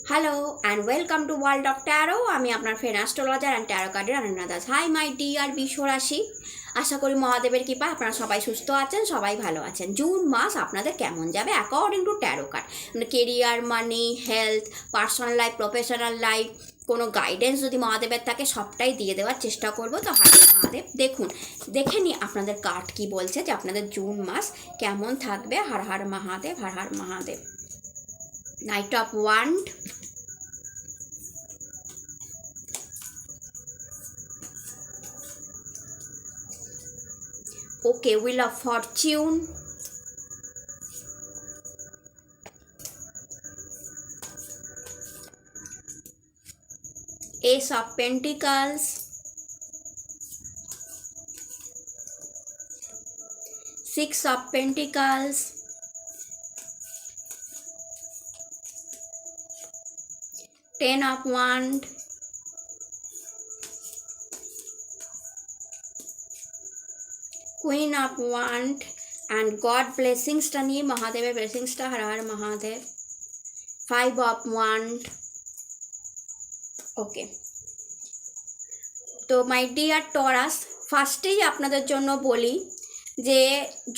Hello and welcome to World of Tarot. আমি আপনার friend astrologer and taro কার্ডের Ananya Das. Hi my dear বিশ্ব রাশি, আশা করি মহাদেবের কৃপা আপনারা সবাই সুস্থ আছেন, সবাই ভালো আছেন। জুন মাস আপনাদের কেমন যাবে according to taro card? Career, money, health, personal life, professional life, কোনো গাইডেন্স যদি মহাদেবের থাকে সবটাই দিয়ে দেওয়ার চেষ্টা করবো। তো হার মহাদেব দেখুন, দেখে নি আপনাদের কার্ড কি বলছে যে আপনাদের জুন মাস কেমন থাকবে। Har Har Mahadev, Har Har Mahadev. Knight of wand, okay, wheel of fortune, ace of pentacles, six of pentacles, ten of wand, queen of wand, and God blessings টা নিয়ে মহাদেবের blessings টা, হর Har Mahadev. five of wand, ওকে। তো মাই ডিয়ার টরাস, ফার্স্টেই আপনাদের জন্য বলি যে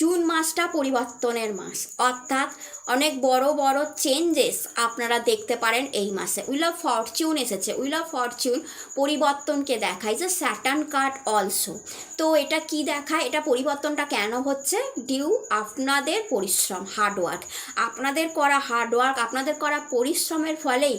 জুন মাসটা পরিবর্তনের মাস, অর্থাৎ অনেক বড় বড় চেঞ্জেস আপনারা দেখতে পারেন এই মাসে। উইল অফ ফরচুন এসেছে, উইল অফ ফরচুন পরিবর্তনকে দেখায়, যে স্যাটার্ন কার্ড অলসো। তো এটা কি দেখায়, এটা পরিবর্তনটা কেন হচ্ছে? ডিউ আপনাদের পরিশ্রম, হার্ডওয়ার্ক, আপনাদের করা হার্ডওয়ার্ক, আপনাদের করা পরিশ্রমের ফলেই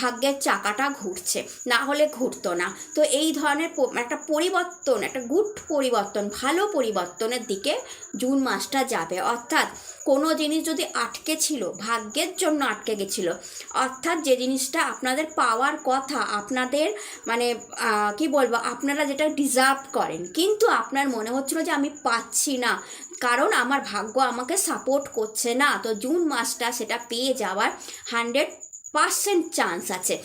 ভাগ্যের চাকাটা ঘুরছে, না হলে ঘুরতো না। তো এই ধরনের একটা পরিবর্তন, একটা গুড পরিবর্তন, ভালো পরিবর্তনের দিকে জুন মাসটা যাবে। অর্থাৎ কোনো জিনিস যদি আটকে ছিল, ভাগ্যের জন্য আটকে গেছিল, অর্থাৎ যে জিনিসটা আপনাদের পাওয়ার কথা, আপনাদের মানে কি বলবো, আপনারা যেটা ডিজার্ভ করেন, কিন্তু আপনার মনে হচ্ছিল যে আমি পাচ্ছি না, কারণ আমার ভাগ্য আমাকে সাপোর্ট করছে না, তো জুন মাসটা সেটা পেয়ে যাওয়ার 100% চান্স আছে।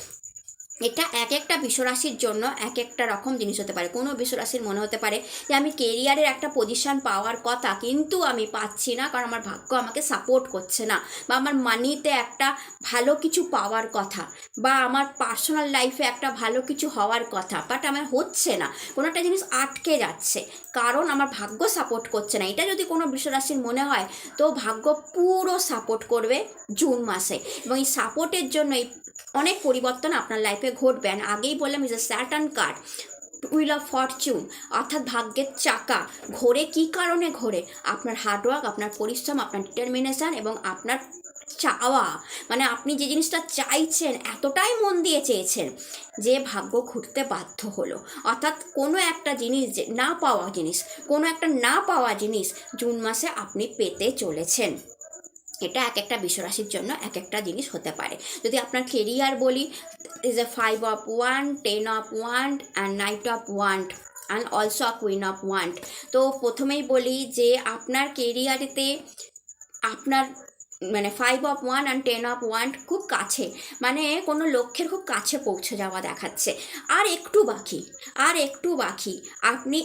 এটা এক একটা বিশ্বরাশির জন্য এক একটা রকম জিনিস হতে পারে। কোনো বিশ্বরাশির মনে হতে পারে যে আমি কেরিয়ারের একটা পজিশন পাওয়ার কথা, কিন্তু আমি পাচ্ছি না, কারণ আমার ভাগ্য আমাকে সাপোর্ট করছে না, বা আমার মানিতে একটা ভালো কিছু পাওয়ার কথা, বা আমার পার্সোনাল লাইফে একটা ভালো কিছু হওয়ার কথা, বাট আমার হচ্ছে না, কোনো একটা জিনিস আটকে যাচ্ছে, কারণ আমার ভাগ্য সাপোর্ট করছে না। এটা যদি কোনো বিশ্বরাশির মনে হয়, তো ভাগ্য পুরো সাপোর্ট করবে জুন মাসে, এবং এই সাপোর্টের জন্য অনেক পরিবর্তন আপনার লাইফে ঘটবে। আগেই বললাম, is a Saturn card, wheel of Fortune, অর্থাৎ ভাগ্যের চাকা ঘোরে। কি কারণে ঘোরে? আপনার হার্ডওয়ার্ক, আপনার পরিশ্রম, আপনার ডিটারমিনেশন এবং আপনার চাওয়া, মানে আপনি যে জিনিসটা চাইছেন, এতটাই মন দিয়ে চেয়েছেন যে ভাগ্য ঘুরতে বাধ্য হলো। অর্থাৎ কোনো একটা জিনিস, যে না পাওয়া জিনিস, কোনো একটা না পাওয়া জিনিস জুন মাসে আপনি পেতে চলেছেন। এটা এক একটা বিশ্বরাশির জন্য এক একটা জিনিস হতে পারে। যদি আপনার কেরিয়ার বলি, is a 5 of wand, 10 of wand and knight of wand and also a queen of wand। তো প্রথমেই বলি যে আপনার কেরিয়ারেতে আপনার মানে 5 of wand and 10 of wand খুব কাছে, মানে কোনো লক্ষ্যের খুব কাছে পৌঁছে যাওয়া দেখাচ্ছে। আর একটু বাকি, আর একটু বাকি, আপনি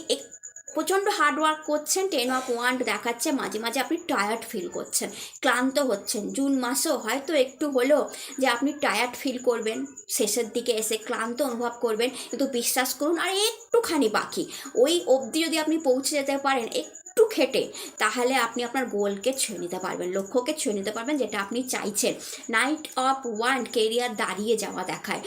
প্রচণ্ড হার্ডওয়ার্ক করছেন। 10 of wand দেখাচ্ছে মাঝে মাঝে আপনি টায়ার্ড ফিল করছেন, ক্লান্ত হচ্ছেন। জুন মাসেও হয়তো একটু হলো যে আপনি টায়ার্ড ফিল করবেন, শেষের দিকে এসে ক্লান্ত অনুভব করবেন, কিন্তু বিশ্বাস করুন আর একটুখানি বাকি। ওই অবধি যদি আপনি পৌঁছে যেতে পারেন একটু খেটে, তাহলে আপনি আপনার গোলকে ছুঁয়ে নিতে পারবেন, লক্ষ্যকে ছুঁয়ে নিতে পারবেন, যেটা আপনি চাইছেন। নাইট অফ ওয়ান্ড কেরিয়ার দাঁড়িয়ে যাওয়া দেখায়,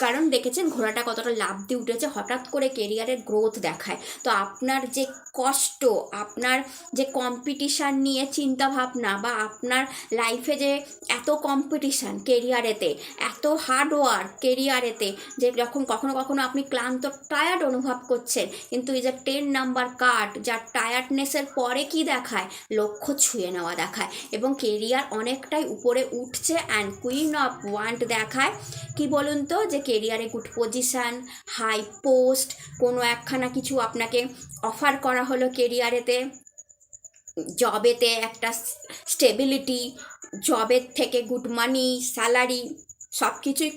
কারণ দেখেছেন ঘোড়াটা কতটা লাফ দিয়ে উঠেছে, হঠাৎ করে কেরিয়ারের গ্রোথ দেখায়। তো আপনার যে কষ্ট, আপনার যে কম্পিটিশান নিয়ে চিন্তাভাবনা, বা আপনার লাইফে যে এত কম্পিটিশান কেরিয়ারেতে, এত হার্ডওয়ার্ক কেরিয়ারেতে, যে যখন কখনো কখনো আপনি ক্লান্ত টায়ার্ড অনুভব করছেন, কিন্তু এই যে 10 নাম্বার কার্ড, যার টায়ার্ডনেসের পরে কি দেখায়, লক্ষ্য ছুঁয়ে নেওয়া দেখায়, এবং কেরিয়ার অনেকটাই উপরে উঠছে। অ্যান্ড কুইন অফ ওয়ান্ড দেখায় কি বলুন তো, যে কেরিয়ারে গুড পজিশান, হাই পোস্ট, কোনো একখানা কিছু আপনাকে অফার করা হলো কেরিয়ারেতে, জবেতে একটা স্টেবিলিটি, জবের থেকে গুড মানি, স্যালারি, সব কিছুই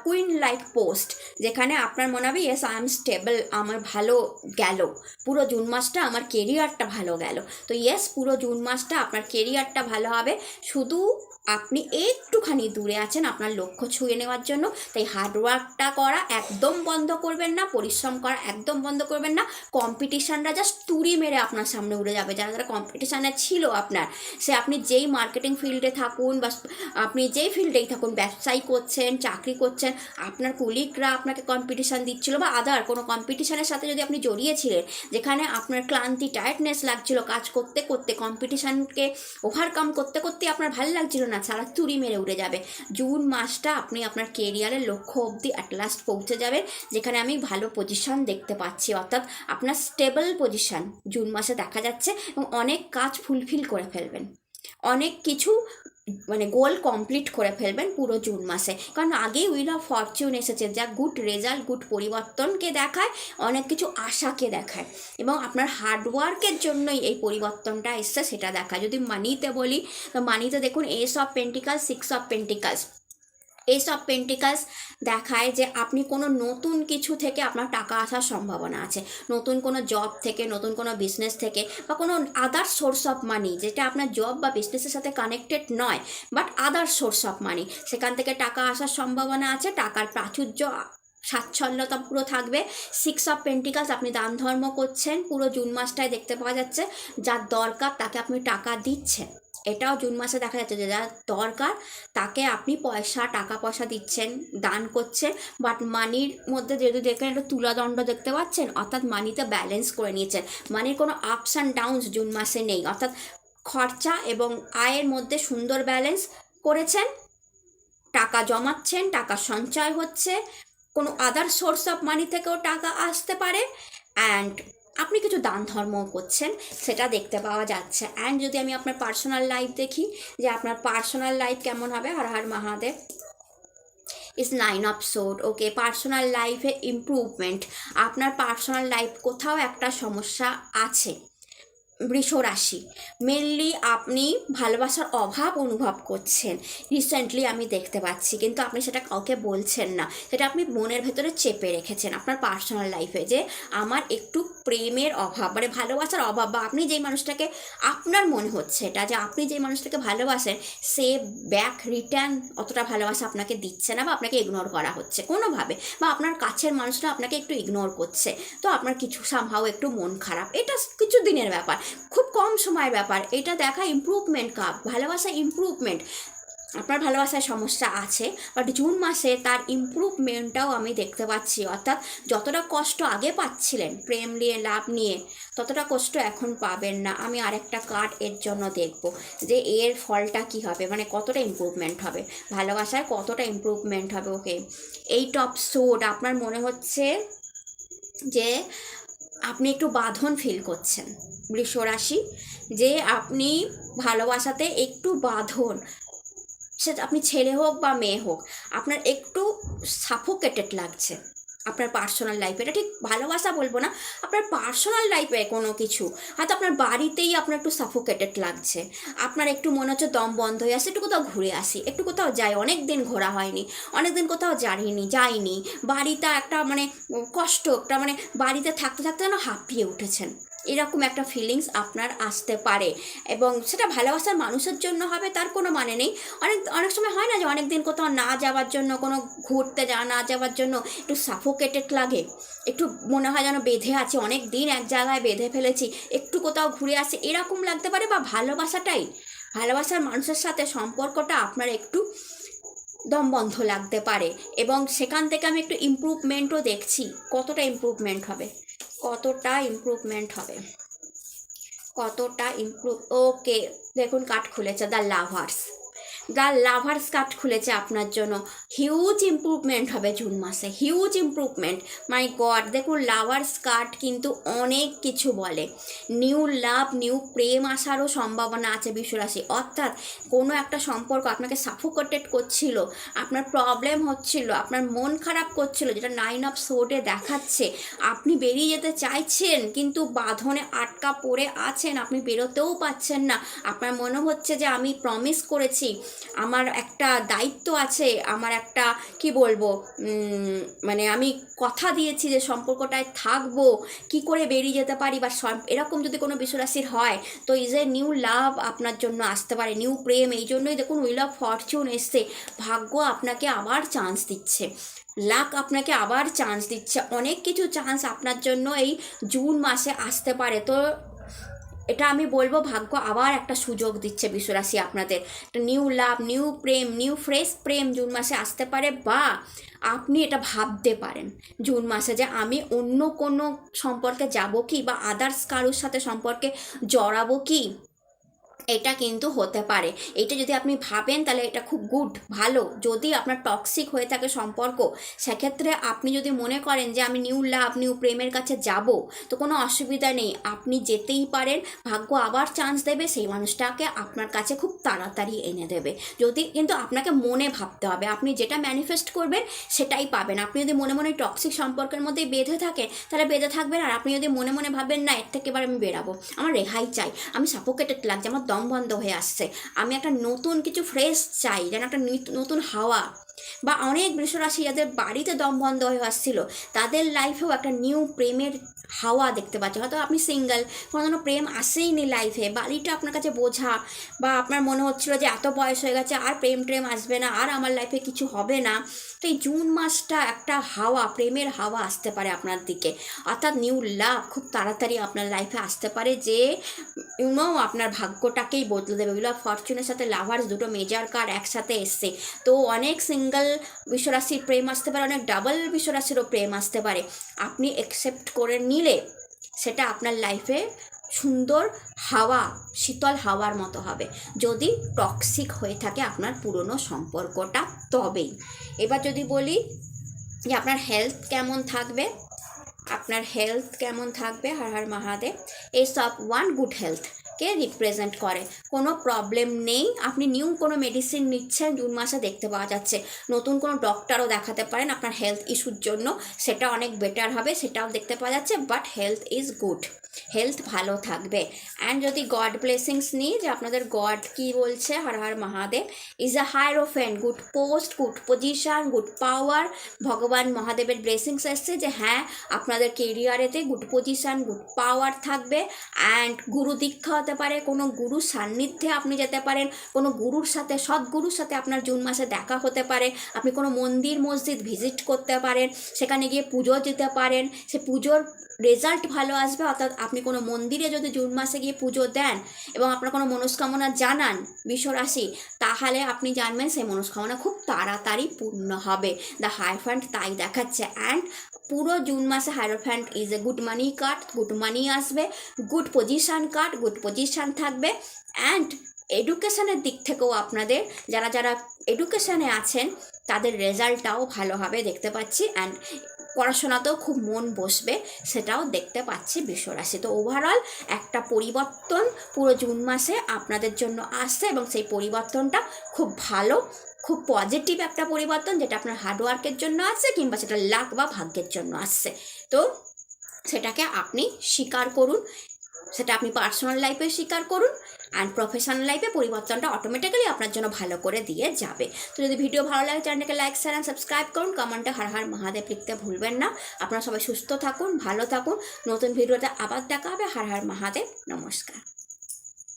কুইন লাইক পোস্ট, যেখানে আপনার মনে হবে ইয়েস আই এম স্টেবল, আমার ভালো গেল পুরো জুন মাসটা, আমার কেরিয়ারটা ভালো গেল। তো ইয়েস, পুরো জুন মাসটা আপনার কেরিয়ারটা ভালো হবে। শুধু আপনি একটুখানি দূরে আছেন আপনার লক্ষ্য ছুঁয়ে নেওয়ার জন্য। তাই হার্ডওয়ার্কটা করা একদম বন্ধ করবেন না, পরিশ্রম করা একদম বন্ধ করবেন না। কম্পিটিশানরা জাস্ট তুড়ি মেরে আপনার সামনে উড়ে যাবে। যারা যারা কম্পিটিশানে ছিল আপনার, সে আপনি যেই মার্কেটিং ফিল্ডে থাকুন বা আপনি যেই ফিল্ডেই থাকুন, ব্যবসায়ী করছেন, চাকরি করছেন, আপনার কলিগরা আপনাকে কম্পিটিশান দিচ্ছিল বা আদার কোনো কম্পিটিশানের সাথে যদি আপনি জড়িয়েছিলেন, যেখানে আপনার ক্লান্তি, টায়ার্ডনেস লাগছিল কাজ করতে করতে, কম্পিটিশানকে ওভারকাম করতে করতে আপনার ভালো লাগছিল না, সারা তুড়ি মেরে উড়ে যাবে। জুন মাসটা আপনি আপনার কেরিয়ারের লক্ষ্য অবধি অ্যাট লাস্ট পৌঁছে যাবেন, যেখানে আমি ভালো পজিশন দেখতে পাচ্ছি, অর্থাৎ আপনার স্টেবল পজিশন জুন মাসে দেখা যাচ্ছে। এবং অনেক কাজ ফুলফিল করে ফেলবেন, অনেক কিছু মানে গোল কমপ্লিট করে ফেলবেন পুরো জুন মাসে। কারণ আগেই হুইল অফ ফরচুন এসেছে, যা গুড রেজাল্ট, গুড পরিবর্তনকে দেখায়, অনেক কিছু আশাকে দেখায়, এবং আপনার হার্ডওয়ার্কের জন্যই এই পরিবর্তনটা এসছে সেটা দেখায়। যদি মানিতে বলি, তো মানিতে দেখুন S of pentacles, 6 of pentacles. S of pentacles দেখায় যে আপনি কোনো নতুন কিছু থেকে আপনার টাকা আসার সম্ভাবনা আছে, নতুন কোনো জব থেকে, নতুন কোনো বিজনেস থেকে, বা কোনো আদার সোর্স অফ মানি যেটা আপনার জব বা বিজনেসের সাথে কানেক্টেড নয়, but other source of money, সেখান থেকে টাকা আসার সম্ভাবনা আছে। টাকার প্রাচুর্য, স্বাচ্ছল্যতা পুরো থাকবে। 6 অফ পেন্টিকালস, আপনি দান ধর্ম করছেন পুরো জুন মাসটায় দেখতে পাওয়া যাচ্ছে। যার দরকার তাকে আপনি টাকা দিচ্ছেন, এটাও জুন মাসে দেখা যাচ্ছে যে যার দরকার তাকে আপনি টাকা পয়সা দিচ্ছেন, দান করছেন। বাট মানির মধ্যে যেহেতু দেখেন একটু তুলাদণ্ড দেখতে পাচ্ছেন, অর্থাৎ মানিতে ব্যালেন্স করে নিয়েছেন। মানির কোনো আপস অ্যান্ড ডাউনস জুন মাসে নেই, অর্থাৎ খরচা এবং আয়ের মধ্যে সুন্দর ব্যালেন্স করেছেন। টাকা জমাচ্ছেন, টাকা সঞ্চয় হচ্ছে, কোনো আদার সোর্স অফ মানি থেকেও টাকা আসতে পারে, অ্যান্ড আপনি কিছু দান ধর্মও করছেন, সেটা দেখতে পাওয়া যাচ্ছে। অ্যান্ড যদি আমি আপনার পার্সোনাল লাইফ দেখি, যে আপনার পার্সোনাল লাইফ কেমন হবে, Har Har Mahadev, is 9 of sword. Okay, personal লাইফে ইমপ্রুভমেন্ট, আপনার পার্সোনাল লাইফ কোথাও একটা সমস্যা আছে। বৃষ রাশি, মেনলি আপনি ভালোবাসার অভাব অনুভব করছেন রিসেন্টলি, আমি দেখতে পাচ্ছি, কিন্তু আপনি সেটা কাউকে বলছেন না, সেটা আপনি মনের ভেতরে চেপে রেখেছেন আপনার পার্সোনাল লাইফে, যে আমার একটু প্রেমের অভাব, মানে ভালোবাসার অভাব, বা আপনি যেই মানুষটাকে, আপনার মনে হচ্ছে এটা যে আপনি যেই মানুষটাকে ভালোবাসেন, সে ব্যাক রিটার্ন অতটা ভালোবাসা আপনাকে দিচ্ছে না, বা আপনাকে ইগনোর করা হচ্ছে কোনোভাবে, বা আপনার কাছের মানুষরা আপনাকে একটু ইগনোর করছে, তো আপনার কিছু সামহাও একটু মন খারাপ। এটা কিছু দিনের ব্যাপার, খুব কম সময়ের ব্যাপার। এটা দেখা ইমপ্রুভমেন্ট, ভালোবাসা ইমপ্রুভমেন্ট। আপনার ভালোবাসায় সমস্যা আছে, বাট জুন মাসে তার ইমপ্রুভমেন্টটাও আমি দেখতে পাচ্ছি। অর্থাৎ যতটা কষ্ট আগে পাচ্ছিলেন প্রেম নিয়ে, লাভ নিয়ে, ততটা কষ্ট এখন পাবেন না। আমি আরেকটা কার্ড এর জন্য দেখব যে এর ফলটা কি হবে, মানে কতটা ইমপ্রুভমেন্ট হবে, ভালোবাসায় কতটা ইমপ্রুভমেন্ট হবে। ওকে, 8 অফ সোর্ড, আপনার মনে হচ্ছে যে আপনি একটু বাঁধন ফিল করছেন বৃষ রাশি, যে আপনি ভালোবাসাতে একটু বাঁধন, সেটা আপনি ছেলে হোক বা মেয়ে হোক, আপনার একটু সাফোকেটেড লাগছে আপনার পার্সোনাল লাইফে। এটা ঠিক ভালোবাসা বলবো না, আপনার পার্সোনাল লাইফে কোনো কিছু, হয়তো আপনার বাড়িতেই আপনার একটু সাফোকেটেড লাগছে, আপনার একটু মনে হচ্ছে দম বন্ধ হয়ে আসে, একটু কোথাও ঘুরে আসি, একটু কোথাও যাই, অনেক দিন ঘোরা হয়নি, অনেক দিন কোথাও যাইনি, বাড়িতে একটা মানে কষ্ট, একটা মানে বাড়িতে থাকতে থাকতে যেন হাঁপিয়ে উঠেছেন, এরকম একটা ফিলিংস আপনার আসতে পারে। এবং সেটা ভালোবাসার মানুষের জন্য হবে তার কোনো মানে নেই। অনেক সময় হয় না যে অনেক দিন কোথাও না যাওয়ার জন্য, কোনো ঘুরতে না যাওয়ার জন্য একটু সাফোকেটেড লাগে, একটু মনে হয় যেন বেঁধে আছে, অনেক দিন এক জায়গায় বেঁধে ফেলেছি, একটু কোথাও ঘুরে আসি, এরকম লাগতে পারে। বা ভালোবাসার মানুষের সাথে সম্পর্কটা আপনার একটু দমবন্ধ লাগতে পারে, এবং সেখান থেকে আমি একটু ইমপ্রুভমেন্টও দেখছি। কতটা ইমপ্রুভমেন্ট হবে, কতটা ইমপ্রুভ। ওকে, দেখুন কার্ড খুলেছে দ্য লাভার্স কার্ড খুলেছে আপনার জন্য। হিউজ ইমপ্রুভমেন্ট হবে জুন মাসে, হিউজ ইমপ্রুভমেন্ট। মাই গড, দেখুন লাভার্স কার্ড কিন্তু অনেক কিছু বলে। নিউ লাভ, নিউ প্রেম আসারও সম্ভাবনা আছে বৃষরাশি। অর্থাৎ কোনো একটা সম্পর্ক আপনাকে সাফোকেটেড করছিল, আপনার প্রবলেম হচ্ছিল, আপনার মন খারাপ করছিল, যেটা 9 অফ সোর্ডে দেখাচ্ছে, আপনি বেরিয়ে যেতে চাইছেন কিন্তু বাঁধনে আটকা পড়ে আছেন, আপনি বেরোতেও পাচ্ছেন না। আপনার মনে হচ্ছে যে আমি প্রমিস করেছি, আমার একটা দায়িত্ব আছে, আমার একটা কি বলবো, মানে আমি কথা দিয়েছি যে সম্পর্কটায় থাকবো, কি করে বেরিয়ে যেতে পারি, বা এরকম যদি কোনো বিশ্বরাশির হয় তো ইজ এ নিউ লাভ আপনার জন্য আসতে পারে, নিউ প্রেম। এই জন্যই দেখুন হুইল অফ ফরচুন এসছে, ভাগ্য আপনাকে আবার চান্স দিচ্ছে, লাক আপনাকে আবার চান্স দিচ্ছে, অনেক কিছু চান্স আপনার জন্য এই জুন মাসে আসতে পারে। তো এটা আমি বলবো ভাগ্য আবার একটা সুযোগ দিচ্ছে বিশ্বরাশি আপনাদের, একটা নিউ লাভ, নিউ প্রেম, নিউ ফ্রেশ প্রেম জুন মাসে আসতে পারে। বা আপনি এটা ভাবতে পারেন জুন মাসে যে আমি অন্য কোনো সম্পর্কে যাব কি, বা আদার্স কারোর সাথে সম্পর্কে জড়াবো কি, এটা কিন্তু হতে পারে। এটা যদি আপনি ভাবেন তাহলে এটা খুব গুড, ভালো। যদি আপনার টক্সিক হয়ে থাকে সম্পর্ক, সেক্ষেত্রে আপনি যদি মনে করেন যে আমি নিউ লাভ, নিউ প্রেমের কাছে যাব, তো কোনো অসুবিধা নেই, আপনি যেতেই পারেন। ভাগ্য আবার চান্স দেবে, সেই মানুষটাকে আপনার কাছে খুব তাড়াতাড়ি এনে দেবে। যদি কিন্তু আপনাকে মনে ভাবতে হবে, আপনি যেটা ম্যানিফেস্ট করবেন সেটাই পাবেন। আপনি যদি মনে মনে টক্সিক সম্পর্কের মধ্যে বেঁধে থাকেন তাহলে বেঁধে থাকবেন, আর আপনি যদি মনে মনে ভাবেন না এর থেকে এবার আমি বেরাবো, আমার রেহাই চাই, আমি সাফোকেটেড লাগছে, আমার দম বন্ধ হয়ে আসছে, আমি একটা নতুন কিছু ফ্রেশ চাই, যেন একটা নতুন হাওয়া, বা অনেক বৃষরাশি যাদের বাড়িতে দম বন্ধ হয়ে আসছিল তাদের লাইফেও একটা নিউ প্রেমের হাওয়া দেখতে পাচ্ছে। হয়তো আপনি সিঙ্গেল, কোনো প্রেম আসেইনি লাইফে, বাড়িটা আপনার কাছে বোঝা, বা আপনার মনে হচ্ছিল যে এত বয়স হয়ে গেছে আর প্রেম আসবে না, আর আমার লাইফে কিছু হবে না। তো এই জুন মাসটা একটা হাওয়া, প্রেমের হাওয়া আসতে পারে আপনার দিকে, অর্থাৎ নিউ লাভ খুব তাড়াতাড়ি আপনার লাইফে আসতে পারে, যে আপনার ভাগ্যটাকেই বদলে দেবে। উইল অফ ফরচুনের সাথে লাভার্স, দুটো মেজর কার্ড একসাথে এসছে। তো অনেক সিঙ্গেল বিশ্বরাশির প্রেম আসতে পারে, অনেক ডাবল বিশ্বরাশিরও প্রেম আসতে পারে। আপনি অ্যাকসেপ্ট করে নিলে সেটা আপনার লাইফে সুন্দর হাওয়া, শীতল হাওয়ার মতো হবে। যদি টক্সিক হয়ে থাকে আপনার পুরনো সম্পর্কটা তবেই। এবার যদি বলি যে আপনার হেলথ কেমন থাকবে, আপনার হেলথ কেমন থাকবে, হর হর মহাদেব। এই সব ওয়ান গুড হেলথকে রিপ্রেজেন্ট করে, কোনো প্রবলেম নেই। আপনি নিউ কোনো মেডিসিন নিচ্ছেন জুন মাসে দেখতে পাওয়া যাচ্ছে, নতুন কোনো ডক্টরও দেখাতে পারেন আপনার হেলথ ইস্যুর জন্য, সেটা অনেক বেটার হবে, সেটাও দেখতে পাওয়া যাচ্ছে। But health is good, health ভালো থাকবে। অ্যান্ড যদি গড ব্লেসিংস নিই, যে আপনাদের গড কি বলছে, Har Har Mahadev, is a hierophant, good post, good position, good power. ভগবান মহাদেবের ব্লেসিংস এসছে যে হ্যাঁ আপনাদের কেরিয়ারেতে গুড পজিশন, গুড পাওয়ার থাকবে। অ্যান্ড গুরু দীক্ষা হতে পারে, কোনো গুরু সান্নিধ্যে আপনি যেতে পারেন, কোনো গুরুর সাথে, সদ্গুরুর সাথে আপনার জুন মাসে দেখা হতে পারে। আপনি কোনো মন্দির মসজিদ ভিজিট করতে পারেন, সেখানে গিয়ে পুজো দিতে পারেন, সে পুজোর রেজাল্ট ভালো আসবে। অর্থাৎ আপনি কোনো মন্দিরে যদি জুন মাসে গিয়ে পুজো দেন এবং আপনার কোনো মনস্কামনা জানান বিশ্বরাশি, তাহলে আপনি জানবেন সেই মনস্কামনা খুব তাড়াতাড়ি পূর্ণ হবে। দ্য হায়ারফ্যান্ট তাই দেখাচ্ছে। অ্যান্ড পুরো জুন মাসে hierophant is a good money card, good money আসবে, good position card, good position থাকবে। অ্যান্ড এডুকেশনের দিক থেকেও আপনাদের যারা যারা এডুকেশনে আছেন তাদের রেজাল্টটাও ভালো হবে দেখতে পাচ্ছি। অ্যান্ড পড়াশোনাতেও খুব মন বসবে, সেটাও দেখতে পাচ্ছি বিশ্বরাশি। তো ওভারঅল একটা পরিবর্তন পুরো জুন মাসে আপনাদের জন্য আসছে, এবং সেই পরিবর্তনটা খুব ভালো, খুব পজিটিভ একটা পরিবর্তন, যেটা আপনার হার্ডওয়ার্কের জন্য আসছে, কিংবা সেটা লাক বা ভাগ্যের জন্য আসছে। তো সেটাকে আপনি স্বীকার করুন, সেটা আপনি পার্সোনাল লাইফে স্বীকার করুন, অ্যান্ড প্রফেশনাল লাইফে পরিবর্তনটা অটোমেটিক্যালি আপনার জন্য ভালো করে দিয়ে যাবে। তো যদি ভিডিও ভালো লাগে চ্যানেলটাকে লাইক, শেয়ার অ্যান্ড সাবস্ক্রাইব করুন, কমেন্টে হর হর মহাদেব লিখতে ভুলবেন না। আপনারা সবাই সুস্থ থাকুন, ভালো থাকুন, নতুন ভিডিওতে আবার দেখা হবে। হর হর মহাদেব, নমস্কার।